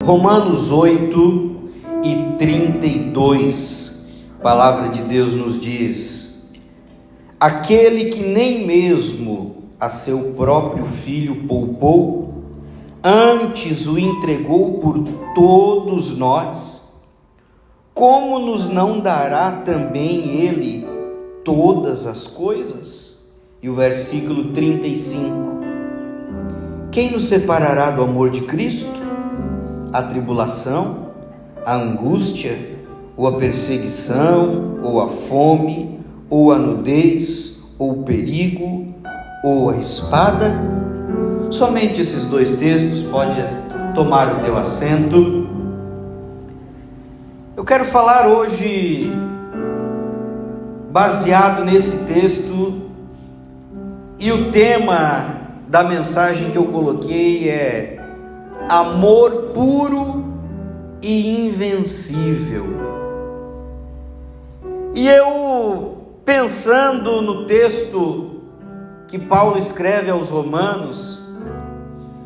Romanos 8:32, a palavra de Deus nos diz: aquele que nem mesmo a seu próprio filho poupou, antes o entregou por todos nós, como nos não dará também ele todas as coisas? E o versículo 35: quem nos separará do amor de Cristo? A tribulação, a angústia, ou a perseguição, ou a fome, ou a nudez, ou o perigo, ou a espada? Somente esses dois textos, pode tomar o teu assento. Eu quero falar hoje baseado nesse texto, e o tema da mensagem que eu coloquei é amor puro e invencível. E eu, pensando no texto que Paulo escreve aos Romanos,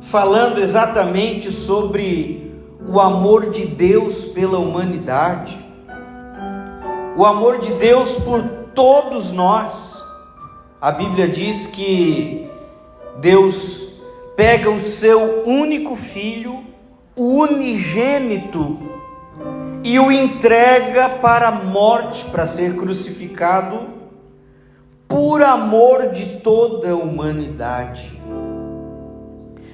falando exatamente sobre o amor de Deus pela humanidade, o amor de Deus por todos nós. A Bíblia diz que Deus pega o seu único filho, o unigênito, e o entrega para a morte, para ser crucificado, por amor de toda a humanidade.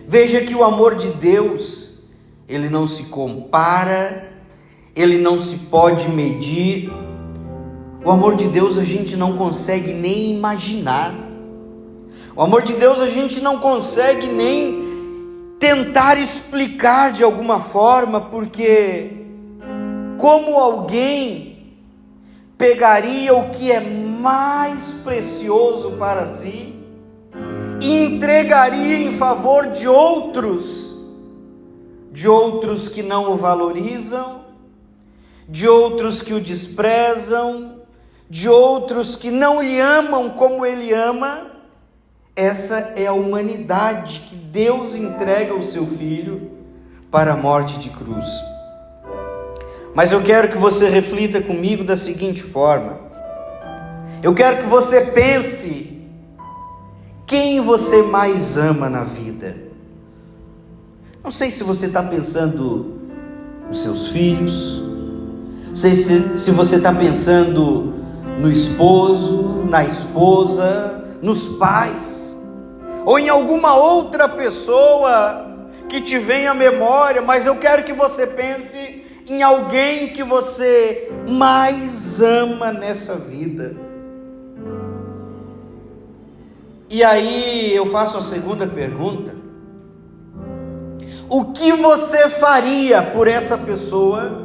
Veja que o amor de Deus, ele não se compara, ele não se pode medir. O amor de Deus a gente não consegue nem imaginar. O amor de Deus a gente não consegue nem tentar explicar de alguma forma, porque como alguém pegaria o que é mais precioso para si e entregaria em favor de outros que não o valorizam, de outros que o desprezam, de outros que não lhe amam como ele ama? Essa é a humanidade que Deus entrega o seu Filho para a morte de cruz. Mas eu quero que você reflita comigo da seguinte forma. Eu quero que você pense quem você mais ama na vida. Não sei se você está pensando nos seus filhos, não sei se você está pensando no esposo, na esposa, nos pais, ou em alguma outra pessoa que te venha à memória, mas eu quero que você pense em alguém que você mais ama nessa vida. E aí eu faço a segunda pergunta: o que você faria por essa pessoa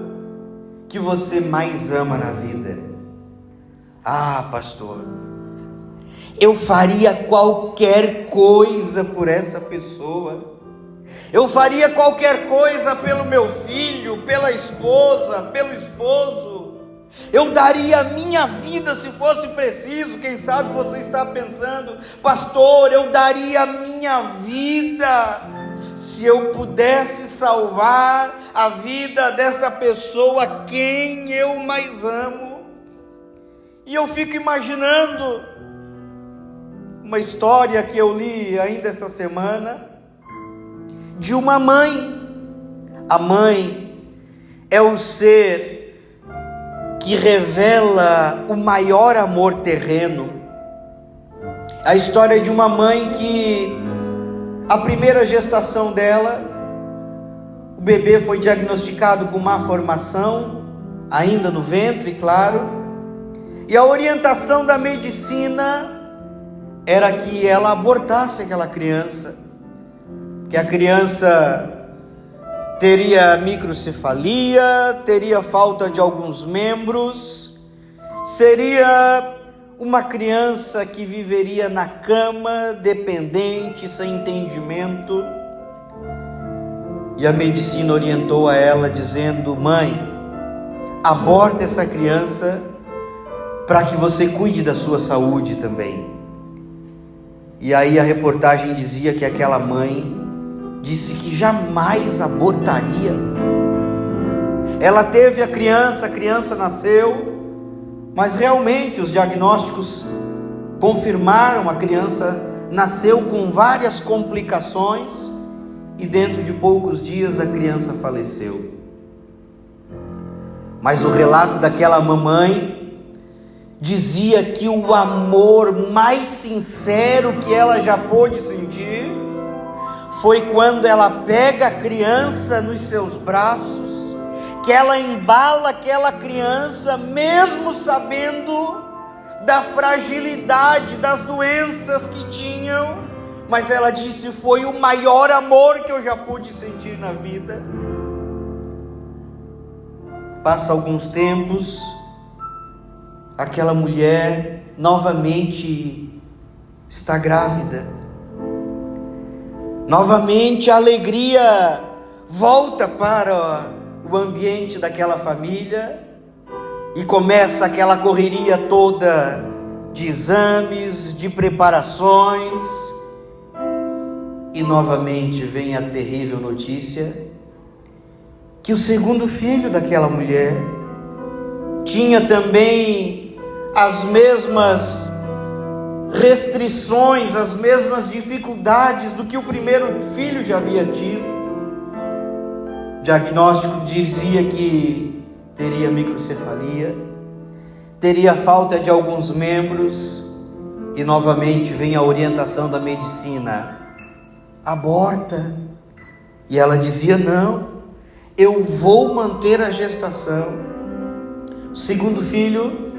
que você mais ama na vida? Ah, pastor, eu faria qualquer coisa por essa pessoa. Eu faria qualquer coisa pelo meu filho, pela esposa, pelo esposo. Eu daria a minha vida se fosse preciso. Quem sabe você está pensando: pastor, eu daria a minha vida se eu pudesse salvar a vida dessa pessoa quem eu mais amo. E eu fico imaginando uma história que eu li ainda essa semana, de uma mãe. A mãe é o ser que revela o maior amor terreno. A história de uma mãe que, a primeira gestação dela, o bebê foi diagnosticado com má formação, ainda no ventre, claro, e a orientação da medicina era que ela abortasse aquela criança, que a criança teria microcefalia, teria falta de alguns membros, seria uma criança que viveria na cama, dependente, sem entendimento. E a medicina orientou a ela dizendo: mãe, aborta essa criança para que você cuide da sua saúde também. E aí a reportagem dizia que aquela mãe disse que jamais abortaria. Ela teve a criança nasceu, mas realmente os diagnósticos confirmaram, a criança nasceu com várias complicações e dentro de poucos dias a criança faleceu. Mas o relato daquela mamãe dizia que o amor mais sincero que ela já pôde sentir foi quando ela pega a criança nos seus braços, que ela embala aquela criança, mesmo sabendo da fragilidade, das doenças que tinham, mas ela disse: foi o maior amor que eu já pude sentir na vida. Passa alguns tempos, aquela mulher novamente está grávida. Novamente a alegria volta para o ambiente daquela família e começa aquela correria toda de exames, de preparações, e novamente vem a terrível notícia que o segundo filho daquela mulher tinha também as mesmas restrições, as mesmas dificuldades do que o primeiro filho já havia tido. O diagnóstico dizia que teria microcefalia, teria falta de alguns membros, e novamente vem a orientação da medicina: aborta. E ela dizia: não, eu vou manter a gestação. O segundo filho,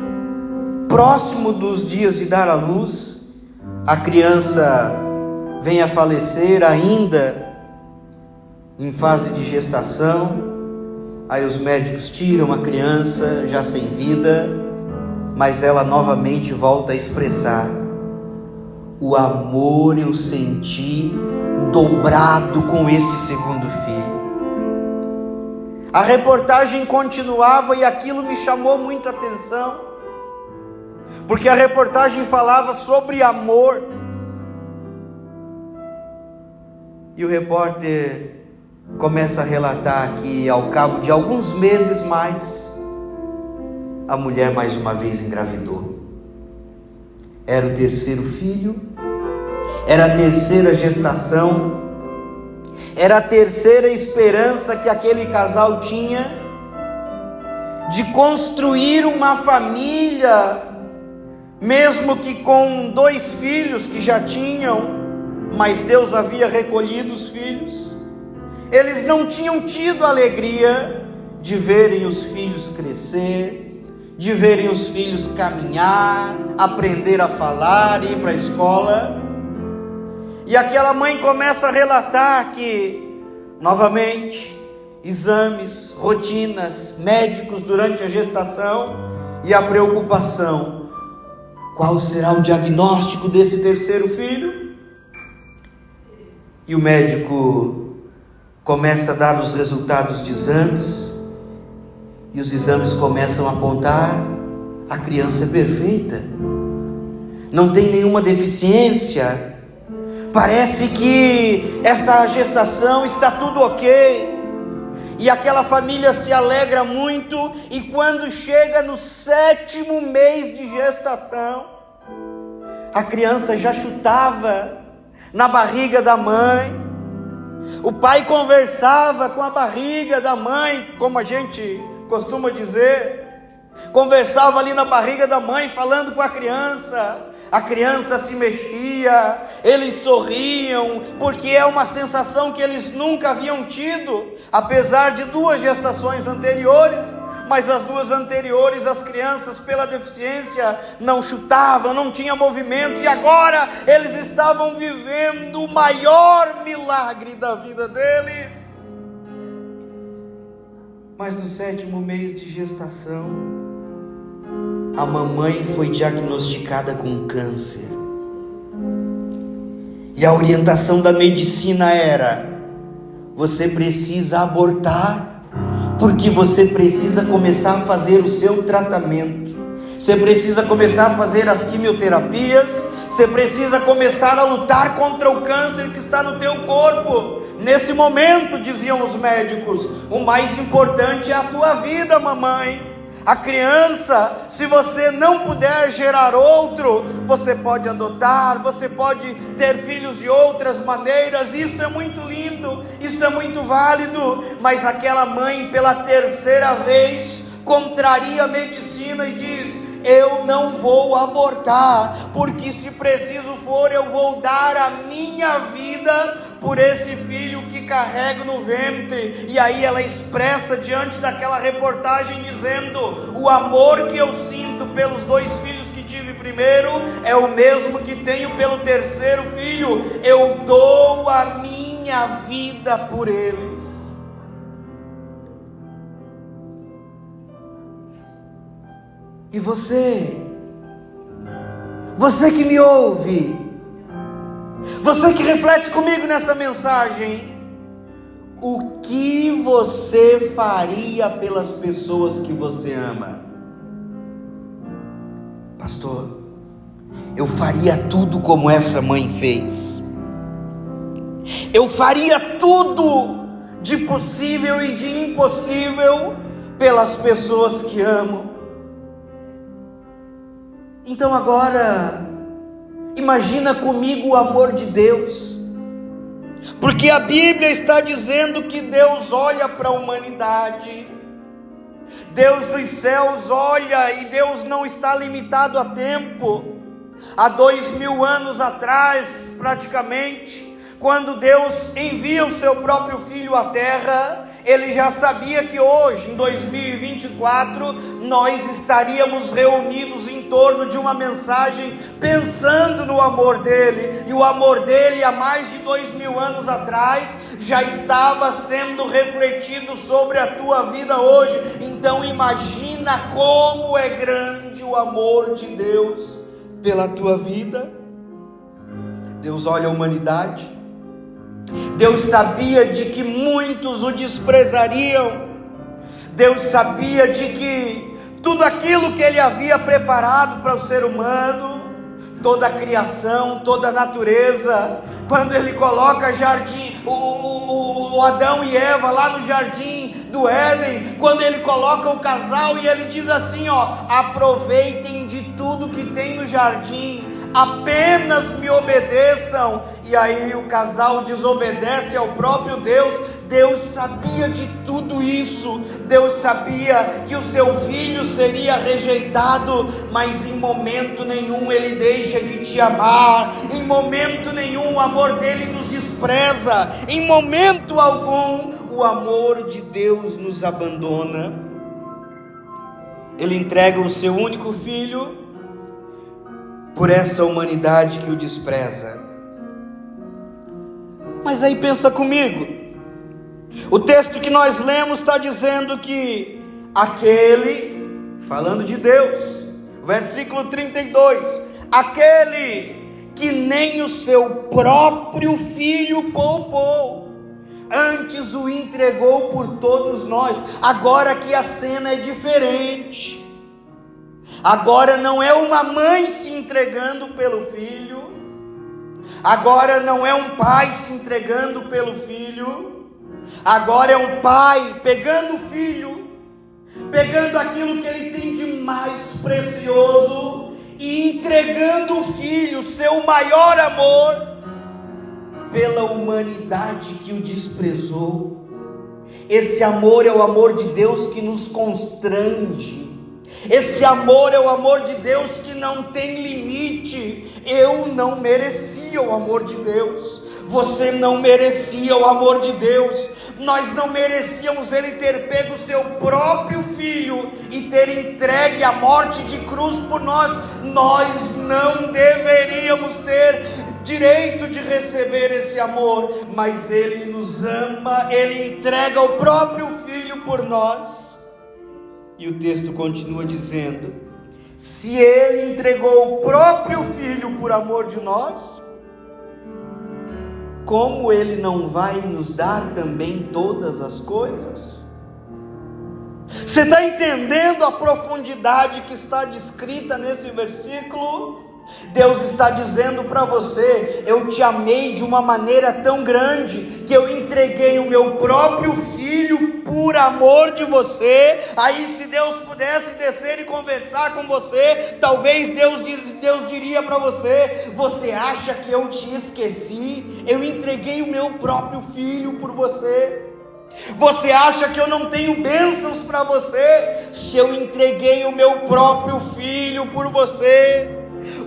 próximo dos dias de dar à luz, a criança vem a falecer ainda em fase de gestação. Aí os médicos tiram a criança já sem vida, mas ela novamente volta a expressar: o amor eu senti dobrado com este segundo filho. A reportagem continuava e aquilo me chamou muito a atenção, porque a reportagem falava sobre amor, e o repórter começa a relatar que ao cabo de alguns meses mais, a mulher mais uma vez engravidou. Era o terceiro filho, era a terceira gestação, era a terceira esperança que aquele casal tinha de construir uma família, mesmo que com 2 filhos que já tinham, mas Deus havia recolhido os filhos. Eles não tinham tido a alegria de verem os filhos crescer, de verem os filhos caminhar, aprender a falar, ir para a escola. E aquela mãe começa a relatar que, novamente, exames, rotinas, médicos durante a gestação, e a preocupação: qual será o diagnóstico desse terceiro filho? E o médico começa a dar os resultados de exames, e os exames começam a apontar: a criança é perfeita, não tem nenhuma deficiência, parece que esta gestação está tudo ok. E aquela família se alegra muito, e quando chega no 7º mês de gestação, a criança já chutava na barriga da mãe. O pai conversava com a barriga da mãe, como a gente costuma dizer, conversava ali na barriga da mãe, falando com a criança se mexia, eles sorriam, porque é uma sensação que eles nunca haviam tido, apesar de 2 gestações anteriores. Mas as 2 anteriores, as crianças, pela deficiência, não chutavam, não tinha movimento, e agora eles estavam vivendo o maior milagre da vida deles. Mas no 7º mês de gestação, a mamãe foi diagnosticada com câncer, e a orientação da medicina era: você precisa abortar, porque você precisa começar a fazer o seu tratamento. Você precisa começar a fazer as quimioterapias, você precisa começar a lutar contra o câncer que está no teu corpo. Nesse momento, diziam os médicos, o mais importante é a tua vida, mamãe. A criança, se você não puder gerar outro, você pode adotar, você pode ter filhos de outras maneiras. Isto é muito lindo, isto é muito válido. Mas aquela mãe, pela terceira vez, contraria a medicina e diz: eu não vou abortar, porque se preciso for, eu vou dar a minha vida por esse filho que carrego no ventre. E aí ela expressa diante daquela reportagem dizendo: o amor que eu sinto pelos 2 filhos que tive primeiro é o mesmo que tenho pelo terceiro filho. Eu dou a minha vida por eles. E você que me ouve, você que reflete comigo nessa mensagem, o que você faria pelas pessoas que você ama? Pastor, eu faria tudo como essa mãe fez. Eu faria tudo de possível e de impossível pelas pessoas que amo. Então agora, imagina comigo o amor de Deus, porque a Bíblia está dizendo que Deus olha para a humanidade, Deus dos céus olha, e Deus não está limitado a tempo. Há 2000 anos atrás, praticamente, quando Deus envia o seu próprio Filho à terra, Ele já sabia que hoje, em 2024, nós estaríamos reunidos em torno de uma mensagem, pensando no amor dEle. E o amor dEle, há mais de 2000 anos atrás, já estava sendo refletido sobre a tua vida hoje. Então imagina como é grande o amor de Deus pela tua vida. Deus olha a humanidade. Deus sabia de que muitos o desprezariam. Deus sabia de que tudo aquilo que Ele havia preparado para o ser humano, toda a criação, toda a natureza, quando Ele coloca o Adão e Eva lá no jardim do Éden, quando Ele coloca o casal e Ele diz assim: aproveitem de tudo que tem no jardim, apenas me obedeçam. E aí o casal desobedece ao próprio Deus. Deus sabia de tudo isso. Deus sabia que o seu filho seria rejeitado, mas em momento nenhum Ele deixa de te amar. Em momento nenhum o amor dEle nos despreza. Em momento algum o amor de Deus nos abandona. Ele entrega o seu único filho por essa humanidade que o despreza. Mas aí pensa comigo, o texto que nós lemos está dizendo que aquele, falando de Deus, versículo 32, aquele que nem o seu próprio filho poupou, antes o entregou por todos nós. Agora que a cena é diferente. Agora não é uma mãe se entregando pelo filho, agora não é um pai se entregando pelo filho, agora é um pai pegando o filho, pegando aquilo que ele tem de mais precioso e entregando o filho, seu maior amor, pela humanidade que o desprezou. Esse amor é o amor de Deus que nos constrange. Esse amor é o amor de Deus que não tem limite. Eu não merecia o amor de Deus, você não merecia o amor de Deus, nós não merecíamos Ele ter pego o seu próprio filho e ter entregue a morte de cruz por nós. Nós não deveríamos ter direito de receber esse amor, mas Ele nos ama, Ele entrega o próprio filho por nós. E o texto continua dizendo: se Ele entregou o próprio filho por amor de nós, como Ele não vai nos dar também todas as coisas? Você está entendendo a profundidade que está descrita nesse versículo? Deus está dizendo para você: eu te amei de uma maneira tão grande que eu entreguei o meu próprio filho por amor de você. Aí, se Deus pudesse descer e conversar com você, talvez Deus diria para você: você acha que eu te esqueci? Eu entreguei o meu próprio filho por você. Você acha que eu não tenho bênçãos para você? Se eu entreguei o meu próprio filho por você.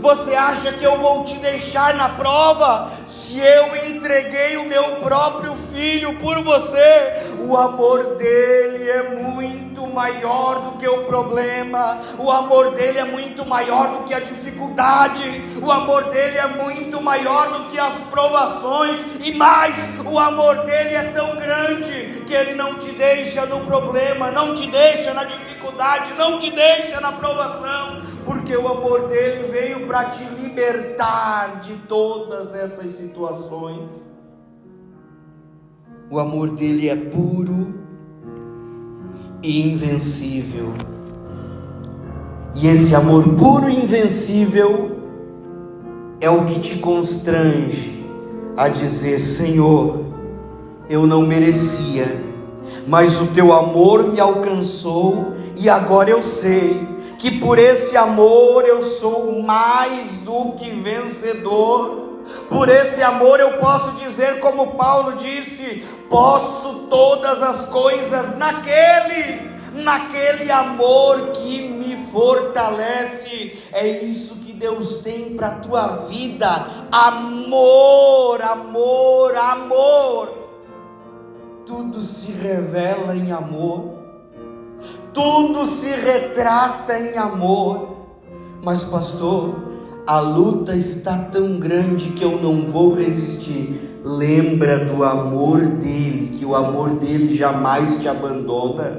Você acha que eu vou te deixar na prova? Se eu entreguei o meu próprio filho por você. O amor dele é muito maior do que o problema. O amor dele é muito maior do que a dificuldade. O amor dele é muito maior do que as provações. E mais, o amor dele é tão grande que ele não te deixa no problema, não te deixa na dificuldade, não te deixa na provação, porque o amor dele veio para te libertar de todas essas situações. O amor dele é puro e invencível. E esse amor puro e invencível é o que te constrange a dizer: Senhor, eu não merecia, mas o teu amor me alcançou, e agora eu sei que por esse amor eu sou mais do que vencedor. Por esse amor eu posso dizer, como Paulo disse: posso todas as coisas naquele amor que me fortalece. É isso que Deus tem para a tua vida: amor, amor, amor. Tudo se revela em amor, tudo se retrata em amor. Mas pastor, a luta está tão grande que eu não vou resistir. Lembra do amor dele, que o amor dele jamais te abandona.